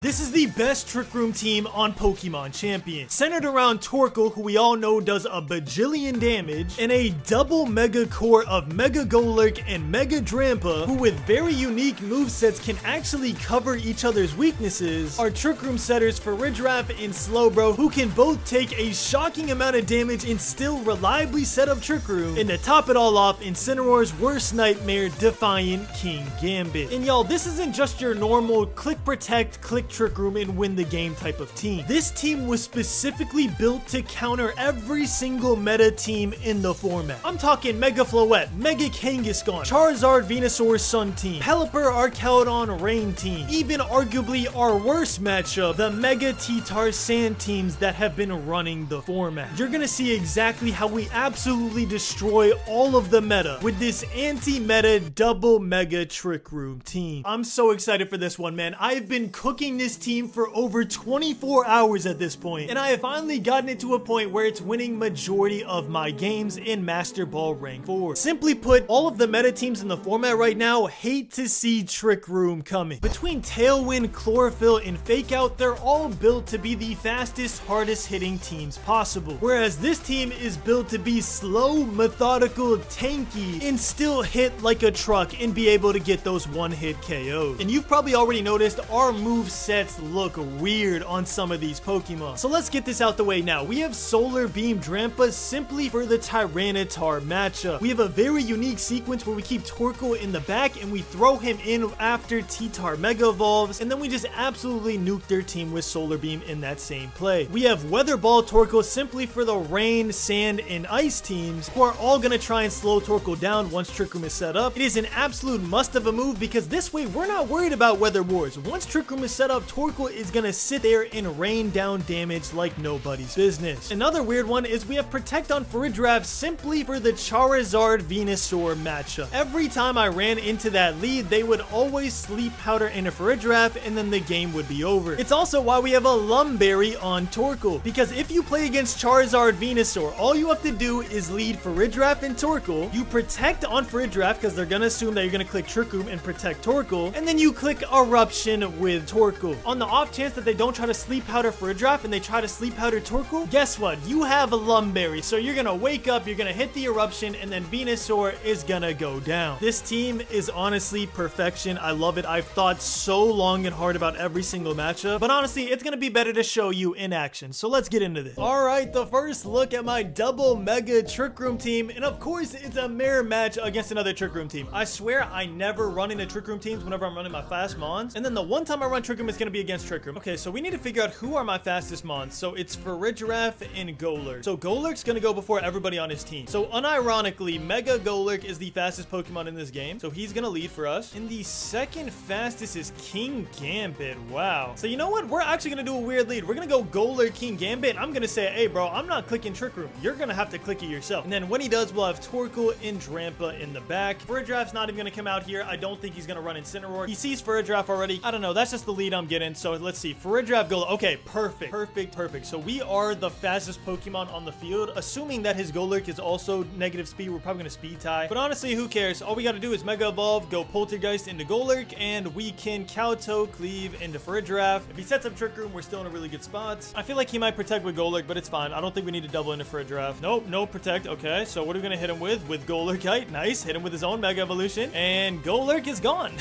This is the best Trick Room team on Pokémon Champions, centered around Torkoal, who we all know does a bajillion damage, and a double Mega Core of Mega Golurk and Mega Drampa, who with very unique movesets can actually cover each other's weaknesses, are Trick Room setters for Ridgewrap and Slowbro, who can both take a shocking amount of damage and still reliably set up Trick Room, and to top it all off, Incineroar's worst nightmare, Defiant Kingambit. And y'all, this isn't just your normal click protect, click Trick Room and win the game type of team. This team was specifically built to counter every single meta team in the format. I'm talking Mega Floette, Mega Kangaskhan, Charizard Venusaur Sun team, Pelipper Archaeodon Rain team, even arguably our worst matchup, the Mega T-Tar Sand teams that have been running the format. You're gonna see exactly how we absolutely destroy all of the meta with this anti-meta double Mega Trick Room team. I'm so excited for this one, man. I've been cooking this team for over 24 hours at this point, and I have finally gotten it to a point where it's winning majority of my games in Master Ball Rank 4. Simply put, all of the meta teams in the format right now hate to see Trick Room coming. Between Tailwind, Chlorophyll, and Fake Out, they're all built to be the fastest, hardest hitting teams possible. Whereas this team is built to be slow, methodical, tanky, and still hit like a truck and be able to get those one-hit KOs. And you've probably already noticed our move sets look weird on some of these Pokemon. So let's get this out the way now. We have Solar Beam Drampa simply for the Tyranitar matchup. We have a very unique sequence where we keep Torkoal in the back and we throw him in after T-Tar Mega Evolves, and then we just absolutely nuke their team with Solar Beam in that same play. We have Weather Ball Torkoal simply for the Rain, Sand, and Ice teams, who are all going to try and slow Torkoal down once Trick Room is set up. It is an absolute must of a move because this way we're not worried about Weather Wars. Once Trick Room is set up, Torkoal is gonna sit there and rain down damage like nobody's business. Another weird one is we have Protect on Ridgewrap simply for the Charizard Venusaur matchup. Every time I ran into that lead, they would always Sleep Powder into Ridgewrap and then the game would be over. It's also why we have a Lumberry on Torkoal, because if you play against Charizard Venusaur, all you have to do is lead Ridgewrap and Torkoal, you protect on Ridgewrap because they're gonna assume that you're gonna click Trick Room and protect Torkoal, and then you click Eruption with Torkoal. On the off chance that they don't try to Sleep Powder Ridgewrap and they try to Sleep Powder Torkoal, guess what? You have a Lumberry, so you're gonna wake up, you're gonna hit the Eruption, and then Venusaur is gonna go down. This team is honestly perfection. I love it. I've thought so long and hard about every single matchup, but honestly, it's gonna be better to show you in action. So let's get into this. All right, the first look at my double Mega Trick Room team, and of course, it's a mirror match against another Trick Room team. I swear I never run into Trick Room teams whenever I'm running my fast Mons, and then the one time I run Trick Room is gonna be against Trick Room. Okay, so we need to figure out who are my fastest Mons. So it's for Ridgewrap and Golurk. So Golurk's gonna go before everybody on his team. So unironically, Mega Golurk is the fastest Pokemon in this game. So he's gonna lead for us. And the second fastest is Kingambit. Wow. So you know what? We're actually gonna do a weird lead. We're gonna go Golurk, Kingambit. I'm gonna say, hey bro, I'm not clicking Trick Room. You're gonna have to click it yourself. And then when he does, we'll have Torkoal and Drampa in the back. Ridgewrap's not even gonna come out here. I don't think he's gonna run Incineroar. He sees Ridgewrap already. I don't know. That's just the lead I'm getting. So let's see. Ridgewrap, Golurk. Okay, perfect. So we are the fastest Pokemon on the field. Assuming that his Golurk is also negative speed, we're probably gonna speed tie. But honestly, who cares? All we gotta do is Mega Evolve, go Poltergeist into Golurk, and we can Kowtow Cleave into Ridgewrap. If he sets up Trick Room, we're still in a really good spot. I feel like he might protect with Golurk, but it's fine. I don't think we need to double into Ridgewrap. Nope, no protect. Okay, so what are we gonna hit him with? With Golurkite. Nice. Hit him with his own Mega Evolution, and Golurk is gone.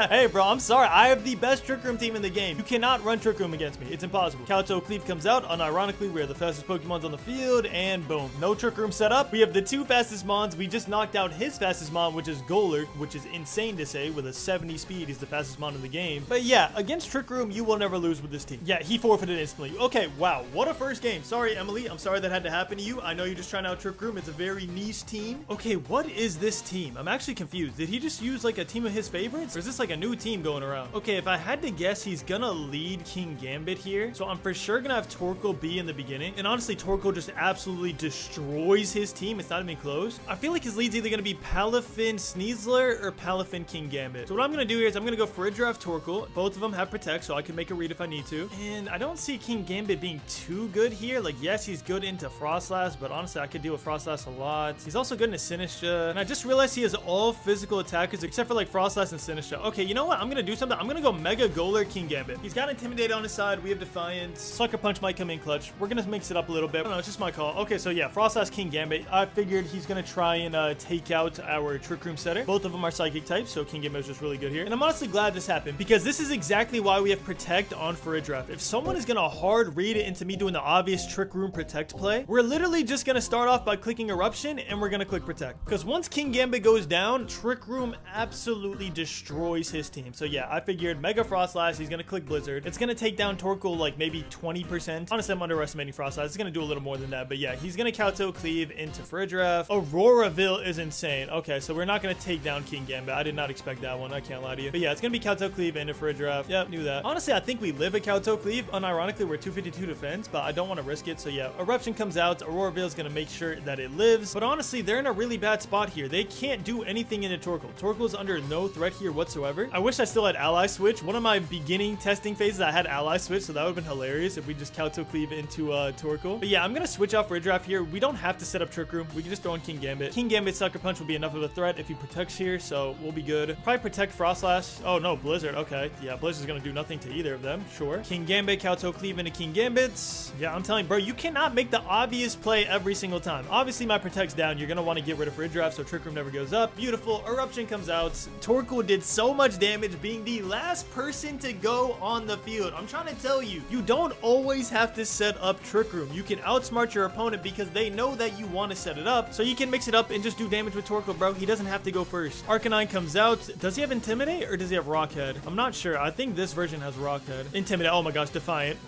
Hey, bro, I'm sorry. I have the best Trick Room team in the game. You cannot run Trick Room against me. It's impossible. Kowtow Cleave comes out. Unironically, we are the fastest Pokemons on the field, and boom. No Trick Room set up. We have the two fastest Mons. We just knocked out his fastest Mon, which is Golurk, which is insane to say. With a 70 speed, he's the fastest Mon in the game. But yeah, against Trick Room, you will never lose with this team. Yeah, he forfeited instantly. Okay, wow. What a first game. Sorry, Emily. I'm sorry that had to happen to you. I know you're just trying out Trick Room. It's a very niche team. Okay, what is this team? I'm actually confused. Did he just use like a team of his favorites? Or is this like a new team going around? Okay, if I had to guess, he's gonna lead Kingambit here. So I'm for sure gonna have Torkoal be in the beginning. And honestly, Torkoal just absolutely destroys his team. It's not even close. I feel like his lead's either gonna be Palafin Sneasler or Palafin Kingambit. So what I'm gonna do here is I'm gonna go for Ridgewrap Torkoal. Both of them have Protect, so I can make a read if I need to. And I don't see Kingambit being too good here. Like, yes, he's good into Frostlass, but honestly, I could deal with Frostlass a lot. He's also good into Sinistcha. And I just realized he has all physical attackers except for like Frostlass and Sinistcha. Okay, you know what? I'm gonna do something. I'm gonna go Mega Golurk Golurk, King Gambit. He's got Intimidate on his side. We have Defiance. Sucker Punch might come in clutch. We're gonna mix it up a little bit. I don't know, it's just my call. Okay, so yeah, Frost Slash, King Gambit. I figured he's gonna try and take out our Trick Room setter. Both of them are psychic types, so King Gambit is just really good here. And I'm honestly glad this happened because this is exactly why we have Protect on Farigiraf. If someone is gonna hard read it into me doing the obvious Trick Room Protect play, we're literally just gonna start off by clicking Eruption and we're gonna click Protect. Because once King Gambit goes down, Trick Room absolutely destroys his team. So yeah, I figured Mega Frost Slash, he's gonna click Blizzard. It's gonna take down Torkoal like maybe 20%. Honestly, I'm underestimating Frost Slash. It's gonna do a little more than that, but yeah, he's gonna Kowtow Cleave into Farigiraf. Auroraville is insane. Okay, so we're not gonna take down King Gambit. I did not expect that one. I can't lie to you. But yeah, it's gonna be Kowtow Cleave into Farigiraf. Yep, knew that. Honestly, I think we live a Kowtow Cleave. Unironically, we're 252 defense, but I don't want to risk it. So yeah, Eruption comes out. Auroraville is gonna make sure that it lives. But honestly, they're in a really bad spot here. They can't do anything into Torkoal. Torkoal's under no threat here whatsoever. I wish I still had Ally Switch. One of my beginning testing phases, I had Ally Switch, so that would have been hilarious if we just Kowtow Cleave into Torkoal. But yeah, I'm gonna switch off Farigiraf here. We don't have to set up Trick Room. We can just throw in King Gambit. King Gambit Sucker Punch will be enough of a threat if he protects here, so we'll be good. Probably protect Frost Slash. Oh no, Blizzard. Okay, yeah, Blizzard's gonna do nothing to either of them. Sure. King Gambit, Kowtow Cleave into King Gambits. Yeah, I'm telling you, bro, you cannot make the obvious play every single time. Obviously, my Protect's down. You're gonna want to get rid of Farigiraf so Trick Room never goes up. Beautiful. Eruption comes out. Torkoal did so much damage, being the last person to go on the field. I'm trying to tell you, you don't always have to set up Trick Room. You can outsmart your opponent because they know that you want to set it up, so you can mix it up and just do damage with Torkoal, bro. He doesn't have to go first. Arcanine comes out. Does he have Intimidate or does he have Rockhead? I'm not sure. I think this version has Rockhead. Intimidate. Oh my gosh, Defiant.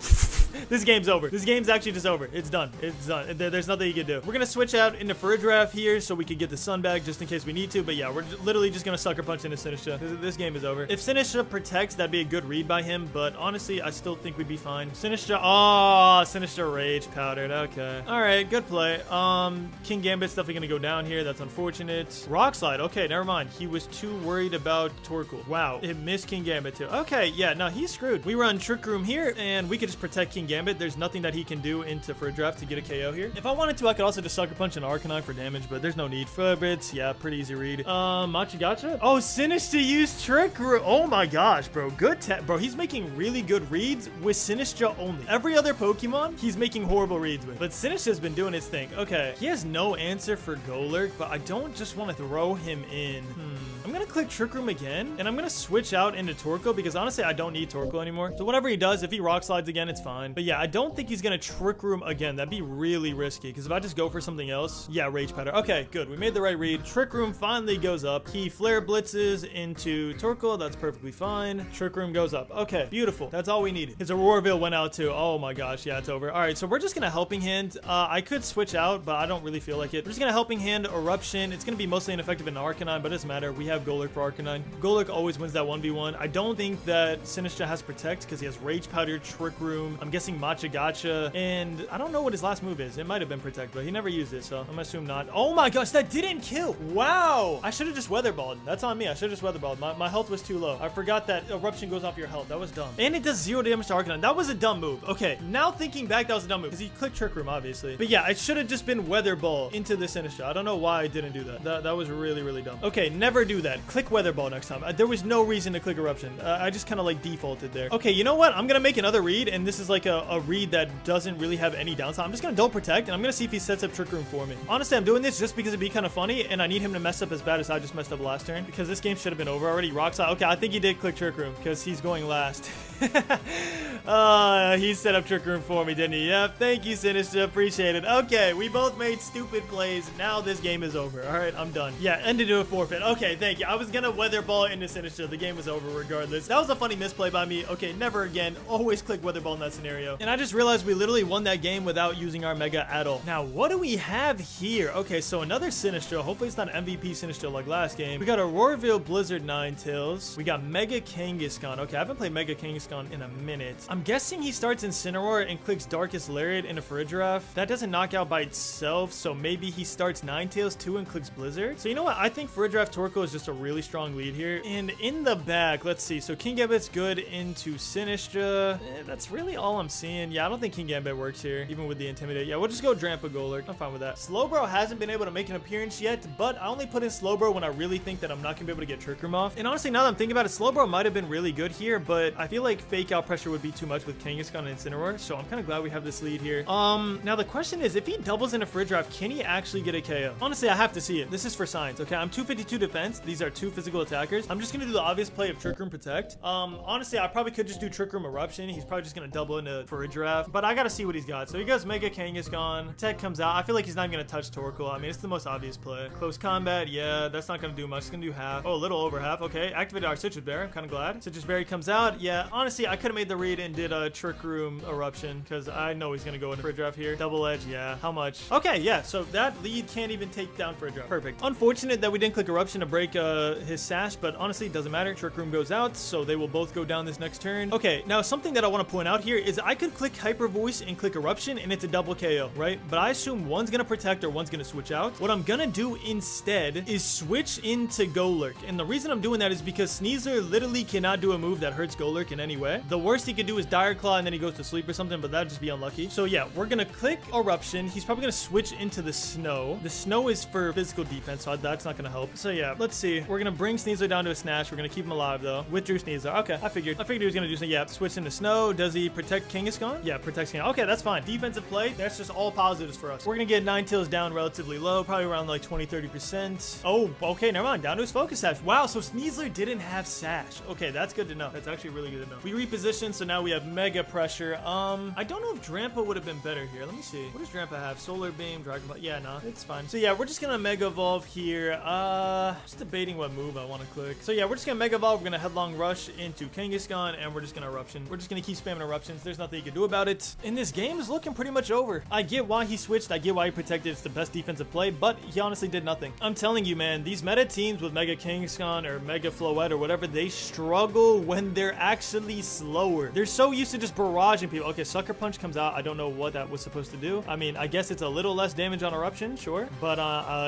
This game's over. This game's actually just over. It's done. It's done. There's nothing you can do. We're gonna switch out into Farigiraf here so we can get the Sun Bag just in case we need to. But yeah, we're literally just gonna Sucker Punch into Sinistcha. This game is over. If Sinistcha protects, that'd be a good read by him. But honestly, I still think we'd be fine. Sinistcha. Oh, Sinistcha Rage Powdered. Okay. All right. Good play. King Gambit's definitely gonna go down here. That's unfortunate. Rock Slide. Okay. Never mind. He was too worried about Torkoal. Wow. It missed King Gambit too. Okay. Yeah. No, he's screwed. We run Trick Room here and we could just protect King Gambit. There's nothing that he can do into Farigiraf to get a KO here. If I wanted to, I could also just Sucker Punch an Arcanine for damage, but there's no need. Furbrits, yeah, pretty easy read. Machigotcha? Oh, Sinistcha used Trick Room. Oh my gosh, bro. Good bro, he's making really good reads with Sinistcha only. Every other Pokemon, he's making horrible reads with. But Sinistcha's been doing his thing. Okay, he has no answer for Golurk, but I don't just want to throw him in. I'm gonna click Trick Room again, and I'm gonna switch out into Torkoal because honestly, I don't need Torkoal anymore. So whatever he does, if he Rock Slides again, it's fine. But yeah, I don't think he's gonna Trick Room again. That'd be really risky because if I just go for something else, yeah, Rage Powder. Okay, good. We made the right read. Trick Room finally goes up. He Flare Blitzes into Torkoal. That's perfectly fine. Trick Room goes up. Okay, beautiful. That's all we needed. His Auroraville went out too. Oh my gosh, yeah, it's over. All right, so we're just gonna Helping Hand. I could switch out, but I don't really feel like it. We're just gonna Helping Hand Eruption. It's gonna be mostly ineffective in Arcanine, but it doesn't matter. We have Golurk for Arcanine. Golurk always wins that 1v1. I don't think that Sinistcha has Protect because he has Rage Powder, Trick Room. I'm guessing Machigotcha, and I don't know what his last move is. It might have been Protect, but he never used it, so I'm gonna assume not. Oh my gosh, that didn't kill. Wow. I should have just Weather Balled. That's on me. I should have just Weather Balled. My health was too low. I forgot that Eruption goes off your health. That was dumb. And it does 0 damage to Arcanine. That was a dumb move. Okay, now thinking back, that was a dumb move because he clicked Trick Room, obviously. But yeah, I should have just been Weather Ball into the Sinistcha. I don't know why I didn't do that. That was really, really dumb. Okay, never do that. Click Weather Ball next time. There was no reason to click Eruption. I just kind of like defaulted there. Okay, you know what? I'm gonna make another read, and this is like a read that doesn't really have any downside. I'm just gonna Don't Protect, and I'm gonna see if he sets up Trick Room for me. Honestly, I'm doing this just because it'd be kind of funny, and I need him to mess up as bad as I just messed up last turn, because this game should have been over already. Rock Slide. Okay, I think he did click Trick Room, because he's going last. He set up Trick Room for me, didn't he? Yep, thank you, Sinistcha. Appreciate it. Okay, we both made stupid plays. Now this game is over. All right, I'm done. Yeah, ended to a forfeit. Okay, thank you. I was gonna Weather Ball into Sinistcha. The game was over regardless. That was a funny misplay by me. Okay, never again. Always click Weather Ball in that scenario. And I just realized we literally won that game without using our Mega at all. Now, what do we have here? Okay, so another Sinistcha. Hopefully it's not MVP Sinistcha like last game. We got a Auroraville Blizzard Ninetales. We got Mega Kangaskhan. Okay, I haven't played Mega Kangaskhan in a minute. I'm guessing he starts Incineroar and clicks Darkest Lariat into Farigiraf. That doesn't knock out by itself, so maybe he starts Ninetales too and clicks Blizzard. So you know what? I think Farigiraf Torkoal is just a really strong lead here. And in the back, let's see. So King Gambit's good into Sinistcha. That's really all I'm seeing. Yeah, I don't think King Gambit works here, even with the Intimidate. Yeah, we'll just go Drampa Golurk. I'm fine with that. Slowbro hasn't been able to make an appearance yet, but I only put in Slowbro when I really think that I'm not going to be able to get Trick Room off. And honestly, now that I'm thinking about it, Slowbro might have been really good here, but I feel like like fake out pressure would be too much with Kangaskhan and Incineroar, so I'm kind of glad we have this lead here. Now the question is, if he doubles in a Fridge Draft, can he actually get a KO? Honestly, I have to see it. This is for science, okay? I'm 252 defense. These are 2 physical attackers. I'm just gonna do the obvious play of Trick Room Protect. Honestly, I probably could just do Trick Room Eruption. He's probably just gonna double into Fridge Draft, but I gotta see what he's got. So he goes Mega Kangaskhan. Tech comes out. I feel like he's not gonna touch Torkoal. I mean, it's the most obvious play. Close combat, yeah, that's not gonna do much. It's gonna do half. Oh, a little over half. Okay, activated our Citrus Berry. I'm kind of glad. Citrus Berry comes out. Yeah, honestly, I could have made the read and did a Trick Room Eruption because I know he's gonna go into Fridge Draft here. Double Edge, yeah. How much? Okay, yeah, so that lead can't even take down Fridge Draft. Perfect. Unfortunate that we didn't click Eruption to break his sash, but honestly, it doesn't matter. Trick Room goes out, so they will both go down this next turn. Okay, now something that I want to point out here is I could click Hyper Voice and click Eruption, and it's a double KO, right? But I assume one's gonna protect or one's gonna switch out. What I'm gonna do instead is switch into Golurk, and the reason I'm doing that is because Sneasler literally cannot do a move that hurts Golurk in any way. The worst he could do is Dire Claw, and then he goes to sleep or something, but that'd just be unlucky. So yeah, we're gonna click Eruption. He's probably gonna switch into the Snow. The Snow is for physical defense, so that's not gonna help. So yeah, let's see. We're gonna bring Sneasler down to a Snash. We're gonna keep him alive though. Withdrew Sneasler. Okay, I figured he was gonna do something. Yeah, switch into Snow. Does he protect Kangaskhan? Yeah, protects Kangaskhan. Okay, that's fine. Defensive play. That's just all positives for us. We're gonna get Ninetales down relatively low, probably around like 20-30%. Oh, okay, never mind. Down to his Focus Sash. Wow, so Sneasler didn't have Sash. Okay, that's good to know. That's actually really good to know. We reposition, so now we have Mega Pressure. I don't know if Drampa would have been better here. Let me see. What does Drampa have? Solar Beam, Dragon Ball. Yeah, no, it's fine. So yeah, we're just gonna Mega Evolve here. Just debating what move I want to click. So yeah, we're just gonna Mega Evolve. We're gonna Headlong Rush into Kangaskhan, and we're just gonna Eruption. We're just gonna keep spamming Eruptions. There's nothing you can do about it. And this game is looking pretty much over. I get why he switched. I get why he protected. It's the best defensive play, but he honestly did nothing. I'm telling you, man, these meta teams with Mega Kangaskhan or Mega Floette or whatever, they struggle when they're actually slower. They're so used to just barraging people. Okay, Sucker Punch comes out. I don't know what that was supposed to do. I mean, I guess it's a little less damage on Eruption, sure, but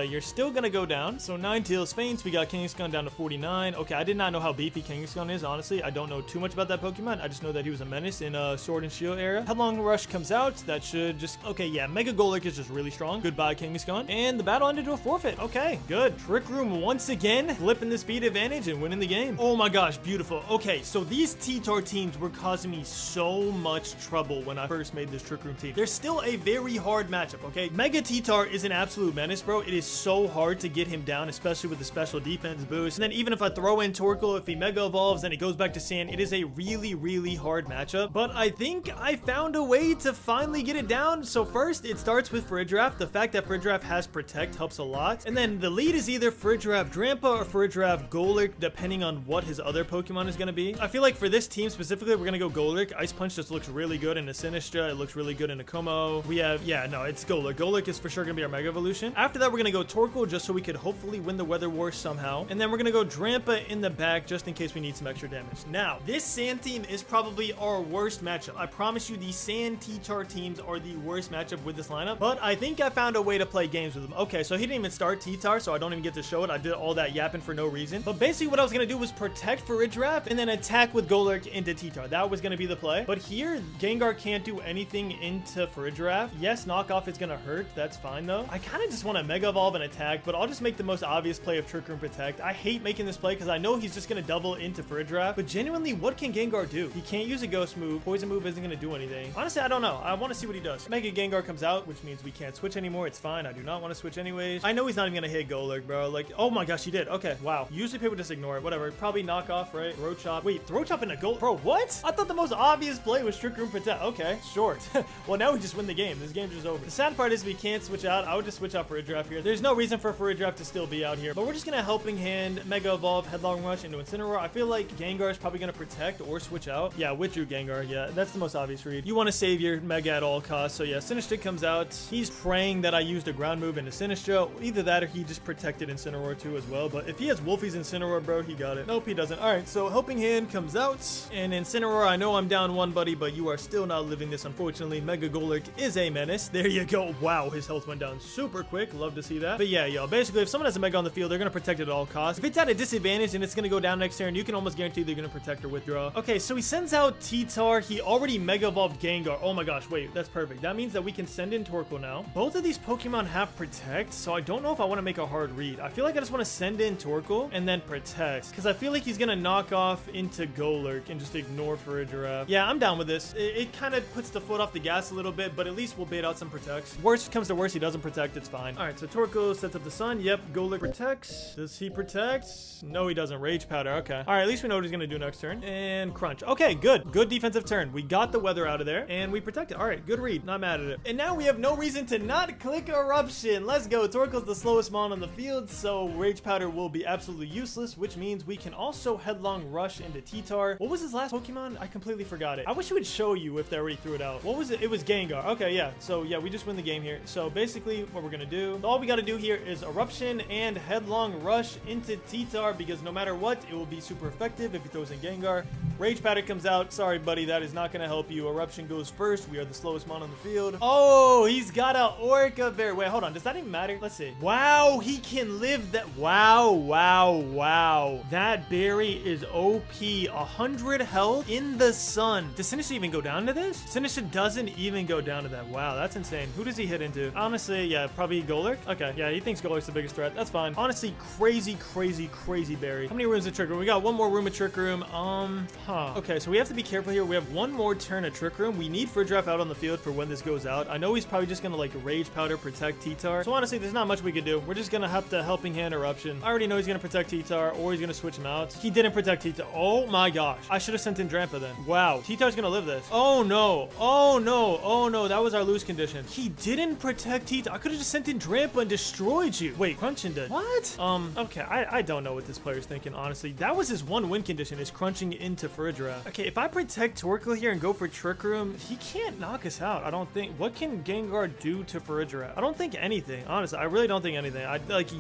you're still gonna go down. So Ninetales faints. We got Kangaskhan down to 49. Okay, I did not know how beefy Kangaskhan is, honestly. I don't know too much about that Pokemon. I just know that he was a menace in Sword and Shield era. Headlong Rush comes out. That should just... Okay, yeah, Mega Golurk is just really strong. Goodbye, Kangaskhan. And the battle ended to a forfeit. Okay, good. Trick Room once again, flipping the speed advantage and winning the game. Oh my gosh, beautiful. Okay, so these T-Tar teams were causing me so much trouble when I first made this Trick Room team. They're still a very hard matchup, okay? Mega T-Tar is an absolute menace, bro. It is so hard to get him down, especially with the special defense boost. And then even if I throw in Torkoal, if he Mega Evolves and he goes back to Sand, it is a really, really hard matchup. But I think I found a way to finally get it down. So first, it starts with Fridge Draft. The fact that Fridge Draft has Protect helps a lot. And then the lead is either Fridge Draft Drampa or Fridge Draft Golurk, depending on what his other Pokemon is going to be. I feel like for this team specifically, we're going to go Golurk. Ice Punch just looks really good in a Sinistra. It looks really good in a Como. We have, yeah, no, it's Golurk. Golurk is for sure going to be our Mega Evolution. After that, we're going to go Torkoal just so we could hopefully win the Weather War somehow. And then we're going to go Drampa in the back just in case we need some extra damage. Now, this Sand team is probably our worst matchup. I promise you, these Sand T-Tar teams are the worst matchup with this lineup, but I think I found a way to play games with them. Okay, so he didn't even start T-Tar, so I don't even get to show it. I did all that yapping for no reason. But basically what I was going to do was protect for Fridge Draft and then attack with Golurk into T-Tar. That was going to be the play. But here, Gengar can't do anything into Fridge Draft. Yes, knockoff is going to hurt. That's fine though. I kind of just want to Mega Evolve and attack, but I'll just make the most obvious play of Trick Room Protect. I hate making this play because I know he's just going to double into Fridge Draft, but genuinely, what can Gengar do? He can't use a Ghost move. Poison move isn't going to do anything. Honestly, I don't know. I want to see what he does. Mega Gengar comes out, which means we can't switch anymore. It's fine. I do not want to switch anyways. I know he's not even going to hit Golurk, bro. Like, oh my gosh, he did. Okay, wow. Usually people just ignore it. Whatever. Probably knockoff, right? Throat Chop. Wait, Throat Chop in a Golurk? Bro, what? I thought the most obvious play was Trick Room Protect. Okay, short. Well, now we just win the game. This game's just over. The sad part is we can't switch out. I would just switch out Fridge Draft here. There's no reason for Fridge Draft to still be out here, but we're just going to Helping Hand, Mega Evolve, Headlong Rush into Incineroar. I feel like Gengar is probably going to protect or switch out. Yeah, withdrew Gengar. Yeah, that's the most obvious read. You want to save your Mega at all costs. So yeah, Sinistra comes out. He's praying that I used a ground move into Sinistra. Either that or he just protected Incineroar too as well. But if he has Wolfie's Incineroar, bro, he got it. Nope, he doesn't. All right, so Helping Hand comes out. And Incineroar, I know I'm down one, buddy, but you are still not living this, unfortunately. Mega Golurk is a menace. There you go. Wow, his health went down super quick. Love to see that. But yeah, yo, basically, if someone has a Mega on the field, they're going to protect it at all costs. If it's at a disadvantage and it's going to go down next turn, you can almost guarantee they're going to protect or withdraw. Okay, so he sends out T-Tar. He already Mega Evolved Gengar. Oh my gosh, wait, that's perfect. That means that we can send in Torkoal now. Both of these Pokemon have Protect, so I don't know if I want to make a hard read. I feel like I just want to send in Torkoal and then Protect, because I feel like he's going to knock off into Golurk and just ignore for a giraffe. Yeah, I'm down with this. It kind of puts the foot off the gas a little bit, but at least we'll bait out some protects. Worst comes to worst, he doesn't protect. It's fine. All right, so Torkoal sets up the sun. Yep, Golurk protects. Does he protect? No, he doesn't. Rage Powder. Okay. All right, at least we know what he's going to do next turn. And Crunch. Okay, good. Good defensive turn. We got the weather out of there, and we protected. All right, good read. Not mad at it. And now we have no reason to not click Eruption. Let's go. Torkoal's the slowest mon on the field, so Rage Powder will be absolutely useless, which means we can also Headlong Rush into T-Tar. What was his last Pokemon? I completely forgot it. I wish it would show you if they already threw it out. What was it? It was Gengar. Okay, yeah. So, yeah, we just win the game here. So, basically, what we're going to do, all we got to do here is Eruption and Headlong Rush into T-Tar, because no matter what, it will be super effective if he throws in Gengar. Rage Powder comes out. Sorry, buddy, that is not going to help you. Eruption goes first. We are the slowest mon on the field. Oh, he's got a Orca Berry. Wait, hold on. Does that even matter? Let's see. Wow, he can live that. Wow, wow, wow. That berry is OP. 100 health in the sun. Does Sinistra even go down to this? Sinistra doesn't even go down to that. Wow, that's insane. Who does he hit into? Honestly, yeah, probably Golurk. Okay, yeah, he thinks Golurk's the biggest threat. That's fine. Honestly, crazy, crazy, crazy berry. How many rooms of Trick Room? We got one more room of Trick Room. Okay, so we have to be careful here. We have one more turn of Trick Room. We need Friddraff out on the field for when this goes out. I know he's probably just gonna like Rage Powder, protect T-Tar. So honestly, there's not much we could do. We're just gonna have to Helping Hand Eruption. I already know he's gonna protect T-Tar, or he's gonna switch him out. He didn't protect T-Tar. Oh my gosh. I should have sent in Drampa then. Wow. T-Tar's gonna live this. Oh no. Oh no. Oh no. That was our lose condition. He didn't protect T-Tar. I could have just sent in Drampa and destroyed you. Wait, Crunchin did. What? Okay. I don't know what this player's thinking, honestly. That was his one win condition, is crunching into Fridra. Okay, if I protect Torkoal here and go for Trick Room, he can't knock us out. I don't think. What can Gengar do to Fridra? I don't think anything. Honestly, I really don't think anything.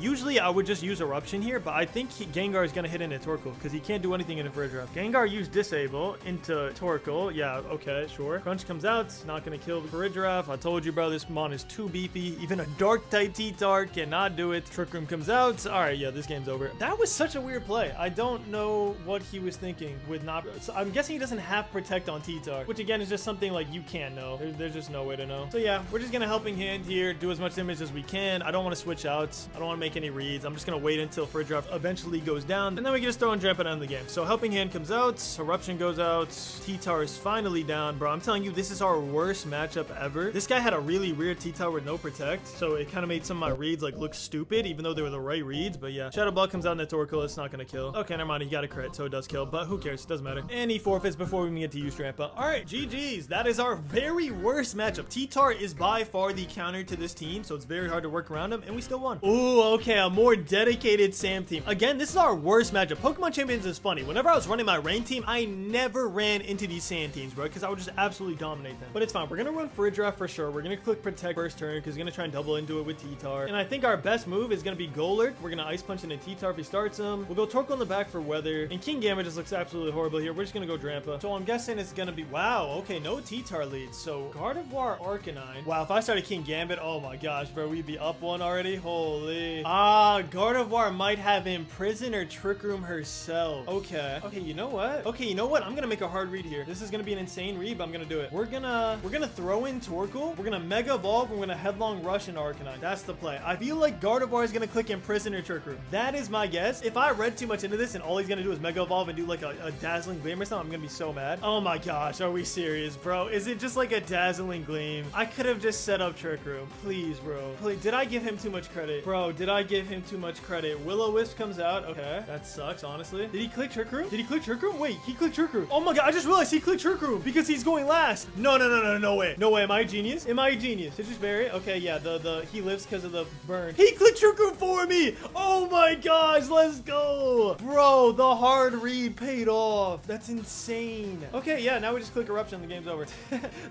Usually I would just use Eruption here, but I think Gengar is gonna hit into Torkoal because he can't do anything into Fridra. Gengar used Disable into Torkoal. Yeah, okay, sure. Crunch comes out. It's not gonna kill Fridra. I told you, bro, this mon is too beefy. Even a Dark type T-Tar cannot do it. Trick Room comes out. All right, yeah, this game's over. That was such a weird play. I don't know what he was thinking with not. So I'm guessing he doesn't have Protect on T-Tar, which again is just something like you can't know. There's just no way to know. So yeah, we're just gonna Helping Hand here, do as much damage as we can. I don't want to switch out. I don't want to make any reads. I'm just gonna wait until Fridra eventually goes down, and then we can just throw in Drampa to end the game. So Helping Hand comes out, Eruption goes out, T-Tar is finally down. Bro, I'm telling you, this is our worst matchup ever. This guy had a really weird T-Tar with no Protect, so it kind of made some of my reads like look stupid, even though they were the right reads. But yeah, Shadow Ball comes out into Torkoal. It's not gonna kill. Okay, never mind. He got a crit, so it does kill, but who cares? It doesn't matter. And he forfeits before we can get to use Drampa. All right, GG's. That is our very worst matchup. T-Tar is by far the counter to this team, so it's very hard to work around him, and we still won. Ooh, okay, a more dedicated Sam team. Again, this is our worst matchup. Pokemon Champions is funny. Whenever I was running my rain team, I never ran into these sand teams, bro, because I would just absolutely dominate them. But it's fine. We're gonna run Fridra for sure. We're gonna click Protect first turn because he's gonna try and double into it with T-Tar. And I think our best move is gonna be Golurk. We're gonna Ice Punch into T-Tar if he starts him. We'll go Torkoal in the back for weather. And King Gambit just looks absolutely horrible here. We're just gonna go Drampa. So I'm guessing it's gonna be, wow, okay, no T-Tar leads. So Gardevoir, Arcanine. Wow, if I started King Gambit, oh my gosh, bro, we'd be up one already. Holy. Gardevoir might have Imprison or Trick Room herself. Okay. Okay, you know what? Okay, you know what? I'm gonna make a hard read here. This is gonna be an insane read, but I'm gonna do it. We're gonna throw in Torkoal. We're gonna Mega Evolve. We're gonna Headlong Rush into Arcanine. That's the play. I feel like Gardevoir is gonna click Imprison or Trick Room. That is my guess. If I read too much into this and all he's gonna do is Mega Evolve and do like a Dazzling Gleam or something, I'm gonna be so mad. Oh my gosh, are we serious, bro? Is it just like a Dazzling Gleam? I could have just set up Trick Room. Please, bro. Please. Did I give him too much credit? Bro, did I give him too much credit? Will-O-Wisp comes out. Okay. That sucks, honestly. Did he click Trick Room? Did he click Trick Room? Wait, he clicked Trick Room. Oh my god, I just realized he clicked Trick Room because he's going last. No, no, no, no, no way. No way. Am I a genius? Am I a genius? Citrus Berry? Okay, yeah, he lives because of the burn. He clicked Trick Room for me. Oh my gosh, let's go. Bro, the hard read paid off. That's insane. Okay, yeah, now we just click Eruption and the game's over.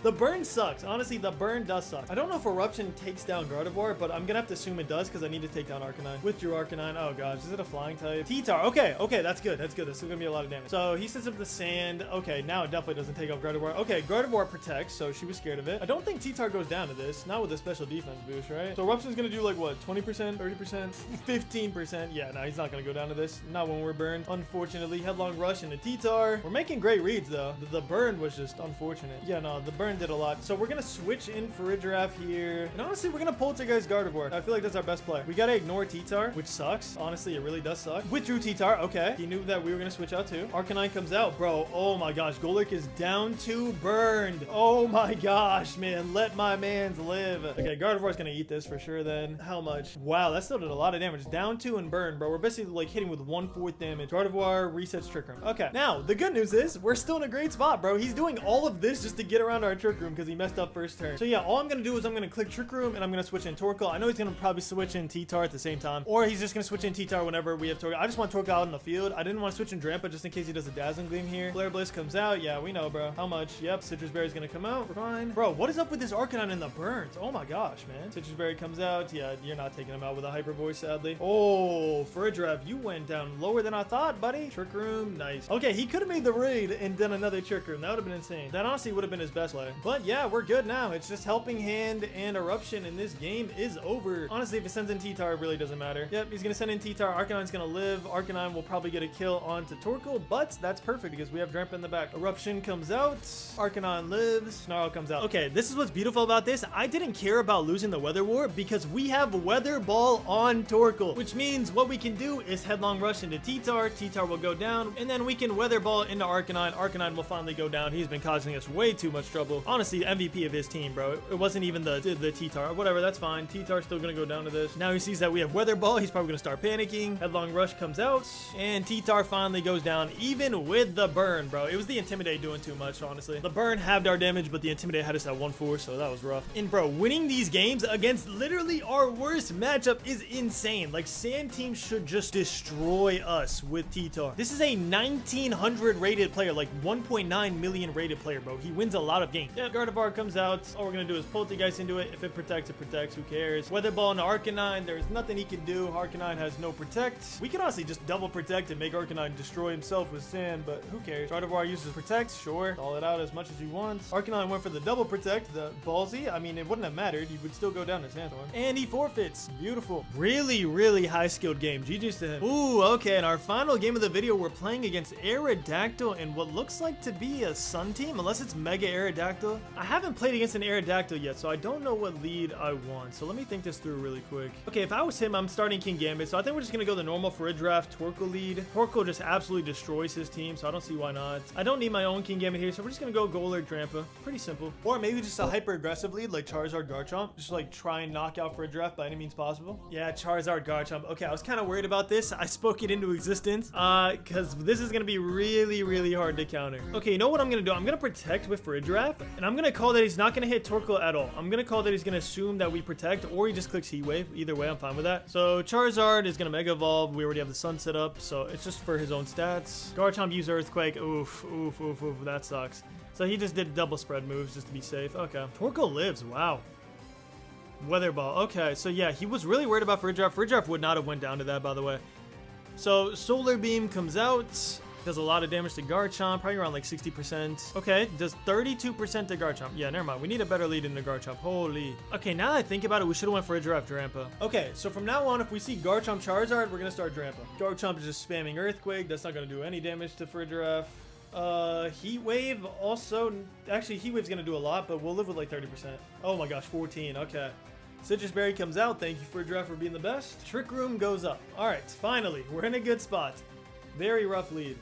The burn sucks. Honestly, the burn does suck. I don't know if Eruption takes down Gardevoir, but I'm gonna have to assume it does because I need to take down Arcanine. Withdrew Arcanine. Oh gosh, is it a flying type? T-Tar. Okay, okay, that's good. That's good. That's still gonna be a lot of damage. So he sets up the sand. Okay, now it definitely doesn't take off Gardevoir. Okay, Gardevoir protects, so she was scared of it. I don't think T-Tar goes down to this. Not with a special defense boost, right? So Eruption's gonna do like what? 20%, 30%, 15%. Yeah, no, he's not gonna go down to this. Not when we're burned. Unfortunately, Headlong Rush into T-Tar. T-Tar. We're making great reads though. The burn was just unfortunate. Yeah, no, the burn did a lot. So we're gonna switch in Farigiraf here. And honestly, we're gonna Poltergeist Gardevoir. I feel like that's our best play. We gotta ignore T-Tar, which sucks. Honestly, it really does suck. Withdrew T-Tar. Okay. He knew that we were gonna switch out too. Arcanine comes out. Bro, oh my gosh. Golurk is down to burned. Oh my gosh, man. Let my mans live. Okay, Gardevoir's gonna eat this for sure then. How much? Wow, that still did a lot of damage. Down 2 and burn, bro. We're basically like hitting with 1/4 damage. Gardevoir resets Trick Room. Okay, now the good news is we're still in a great spot, bro. He's doing all of this just to get around our Trick Room because he messed up first turn. So yeah, all I'm gonna do is I'm gonna click Trick Room and I'm gonna switch in Torkoal. I know he's gonna probably switch in T-Tar at the same time, or he's just gonna switch in T-Tar whenever we have Torkoal. I just want Torkoal out in the field. I didn't want to switch in Drampa just in case he does a Dazzling Gleam here. Flare Bliss comes out. Yeah, we know, bro. How much? Yep, Citrus Berry's gonna come out. We're fine. Bro, what is up with this Arcanine in the burns? Oh my gosh, man. Citrus Berry comes out. Yeah, you're not taking him out with a Hyper Voice, sadly. Oh, Farigiraf, you went down lower than I thought, buddy. Trick Room, nice. Okay, he could have made the raid and done another Trick Room. That would have been insane. That honestly would have been his best play. But yeah, we're good now. It's just Helping Hand and Eruption, and this game is over. Honestly, if it sends in T-Tar, it really doesn't matter. Yep, he's gonna send in T-Tar. Arcanine's gonna live. Arcanine will probably get a kill onto Torkoal, but that's perfect because we have Drampa in the back. Eruption comes out. Arcanine lives. Snarl comes out. Okay, this is what's beautiful about this. I didn't care about losing the Weather War because we have Weather Ball on Torkoal, which means what we can do is Headlong Rush into T-Tar. T-Tar will go down, and then we can Weather Ball into Arcanine. Arcanine will finally go down. He's been causing us way too much trouble. Honestly, MVP of his team, bro. It wasn't even the T-Tar. Whatever, that's fine. T-Tar's still gonna go down to this. Now he sees that we have Weather Ball. He's probably gonna start panicking. Headlong Rush comes out, and T-Tar finally goes down, even with the burn, bro. It was the Intimidate doing too much, honestly. The burn halved our damage, but the Intimidate had us at 1/4, so that was rough. And bro, winning these games against literally our worst matchup is insane. Like, Sand Team should just destroy us with T-Tar. This is a 1900 rated player, like 1.9 million rated player, bro. He wins a lot of games. Yeah, Gardevoir comes out. All we're gonna do is Poltergeist into it. If it protects, it protects. Who cares? Weather Ball into Arcanine. There's nothing he can do. Arcanine has no protect. We can honestly just double protect and make Arcanine destroy himself with sand, but who cares? Gardevoir uses protect. Sure. Call it out as much as you want. Arcanine went for the double protect. The ballsy. I mean, it wouldn't have mattered. He would still go down to Sandstorm. And he forfeits. Beautiful. Really, really high skilled game. GG's to him. Ooh, okay. In our final game of the video, we're playing against Aerodactyl and what looks like to be a Sun team, unless it's Mega Aerodactyl. I haven't played against an Aerodactyl yet, so I don't know what lead I want. So let me think this through really quick. Okay, if I was him, I'm starting King Gambit, so I think we're just gonna go the normal Farigiraf Torkoal lead. Torkoal just absolutely destroys his team, so I don't see why not. I don't need my own King Gambit here, so we're just gonna go Golurk Drampa. Pretty simple. Or maybe just a hyper aggressive lead like Charizard Garchomp. Just like try and knock out Farigiraf by any means possible. Yeah, Charizard Garchomp. Okay, I was kind of worried about this. I spoke it into existence because this is gonna be really, really hard to counter. Okay, you know what I'm gonna do? I'm gonna protect with Farigiraf, and I'm gonna call that he's not gonna hit Torkoal at all. I'm gonna call that he's gonna assume that we protect, or he just clicks Heat Wave. Either way, I'm fine with that. So Charizard is gonna Mega Evolve. We already have the Sun set up, so it's just for his own stats. Garchomp used Earthquake. Oof, oof, oof, oof. That sucks. So he just did double spread moves just to be safe. Okay. Torkoal lives. Wow. Weather Ball. Okay, so yeah, he was really worried about Farigiraf. Farigiraf would not have went down to that, by the way. So Solar Beam comes out. Does a lot of damage to Garchomp, probably around like 60%. Okay, does 32% to Garchomp. Yeah, never mind. We need a better lead in the Garchomp. Holy. Okay, now that I think about it, we should have went for a Giraffe Drampa. Okay, so from now on, if we see Garchomp Charizard, we're gonna start Drampa. Garchomp is just spamming Earthquake. That's not gonna do any damage to Farigiraf. Heat Wave also, actually Heat Wave's gonna do a lot, but we'll live with like 30%. Oh my gosh, 14, okay. Citrus Berry comes out. Thank you Farigiraf for being the best. Trick Room goes up. All right, finally, we're in a good spot. Very rough lead.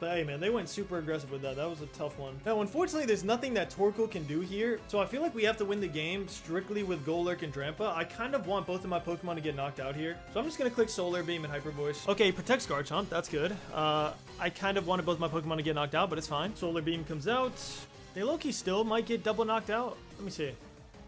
But hey man, they went super aggressive with that. That was a tough one. Now, unfortunately, there's nothing that Torkoal can do here. So I feel like we have to win the game strictly with Golurk and Drampa. I kind of want both of my Pokemon to get knocked out here. So I'm just going to click Solar Beam and Hyper Voice. Okay, protects Garchomp. That's good. I kind of wanted both my Pokemon to get knocked out, but it's fine. Solar Beam comes out. They low-key still might get double knocked out. Let me see.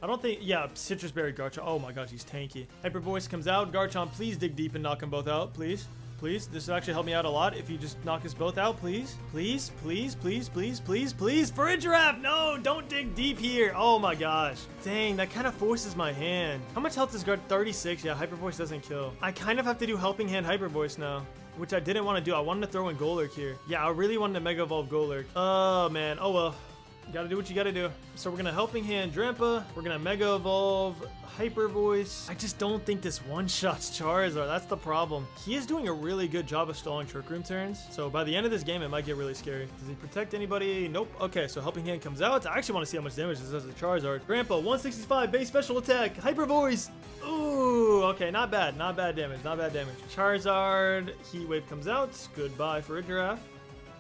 I don't think, yeah, Citrus Berry Garchomp. Oh my gosh, he's tanky. Hyper Voice comes out. Garchomp, please dig deep and knock them both out, please. Please, this will actually help me out a lot if you just knock us both out, please. Please, please, please, please, please, please. Farigiraf, no, don't dig deep here. Oh my gosh. Dang, that kind of forces my hand. How much health does Guard? 36. Yeah, Hyper Voice doesn't kill. I kind of have to do Helping Hand Hyper Voice now, which I didn't want to do. I wanted to throw in Golurk here. Yeah, I really wanted to Mega Evolve Golurk. Oh man, oh well. Gotta do what you gotta do. So we're gonna Helping Hand Drampa. We're gonna Mega Evolve Hyper Voice. I just don't think this one-shots Charizard. That's the problem. He is doing a really good job of stalling Trick Room turns. So by the end of this game, it might get really scary. Does he protect anybody? Nope. Okay, so Helping Hand comes out. I actually want to see how much damage this does to Charizard. Grandpa, 165 base special attack. Hyper Voice. Ooh, okay, not bad. Not bad damage. Not bad damage. Charizard, Heat Wave comes out. Goodbye for a giraffe.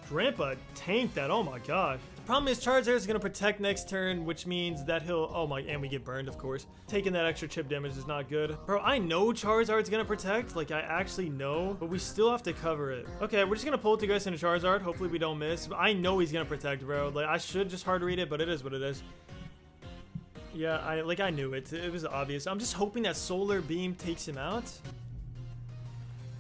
Drampa tanked that. Oh my gosh. The problem is Charizard is going to protect next turn, which means that he'll... Oh my... And we get burned, of course. Taking that extra chip damage is not good. Bro, I know Charizard's going to protect. Like, I actually know. But we still have to cover it. Okay, we're just going to Poltergeist into Charizard. Hopefully we don't miss. But I know he's going to protect, bro. Like, I should just hard read it, but it is what it is. Yeah, I knew it. It was obvious. I'm just hoping that Solar Beam takes him out.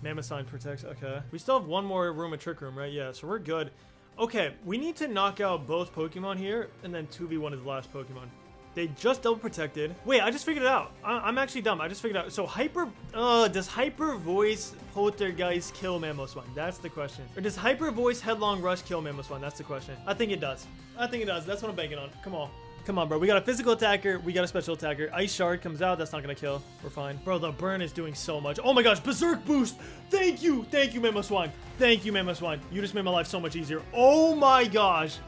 Mammoth Sign protects. Okay. We still have one more room of Trick Room, right? Yeah, so we're good. Okay, we need to knock out both Pokemon here, and then 2v1 is the last Pokemon. They just double protected. Wait, I just figured it out. I'm actually dumb. I just figured it out. So does Hyper Voice Poltergeist kill Mamoswine? That's the question. Or does Hyper Voice Headlong Rush kill Mamoswine? That's the question. I think it does. I think it does. That's what I'm banking on. Come on. Come on, bro. We got a physical attacker. We got a special attacker. Ice Shard comes out. That's not going to kill. We're fine. Bro, the burn is doing so much. Oh my gosh. Berserk boost. Thank you. Thank you, Mamoswine. Thank you, Mamoswine. You just made my life so much easier. Oh my gosh.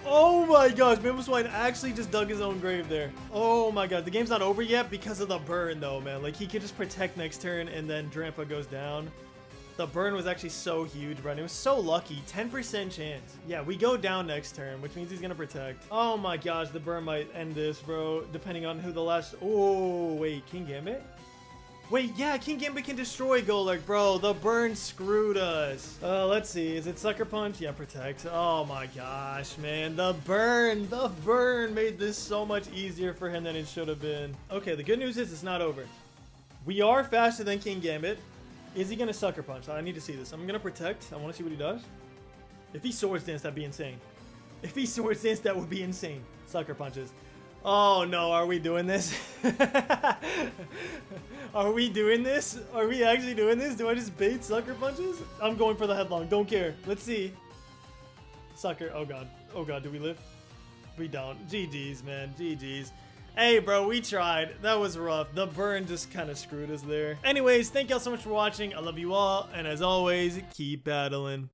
Oh my gosh. Mamoswine actually just dug his own grave there. Oh my god. The game's not over yet because of the burn, though, man. Like, he could just protect next turn, and then Drampa goes down. The burn was actually so huge, bro. It was so lucky. 10% chance. Yeah, we go down next turn, which means he's going to protect. Oh my gosh, the burn might end this, bro. Depending on who the last... Oh, wait. King Gambit? Wait, yeah, King Gambit can destroy Golurk, bro. The burn screwed us. Let's see. Is it Sucker Punch? Yeah, protect. Oh my gosh, man. The burn made this so much easier for him than it should have been. Okay, the good news is it's not over. We are faster than King Gambit. Is he going to Sucker Punch? I need to see this. I'm going to protect. I want to see what he does. If he Swords Dance, that'd be insane. If he Swords Dance, that would be insane. Sucker Punches. Oh, no. Are we doing this? Are we doing this? Are we actually doing this? Do I just bait Sucker Punches? I'm going for the Headlong. Don't care. Let's see. Sucker. Oh, God. Oh, God. Do we live? We don't. GG's, man. GG's. Hey, bro, we tried. That was rough. The burn just kind of screwed us there. Anyways, thank y'all so much for watching. I love you all. And as always, keep battling.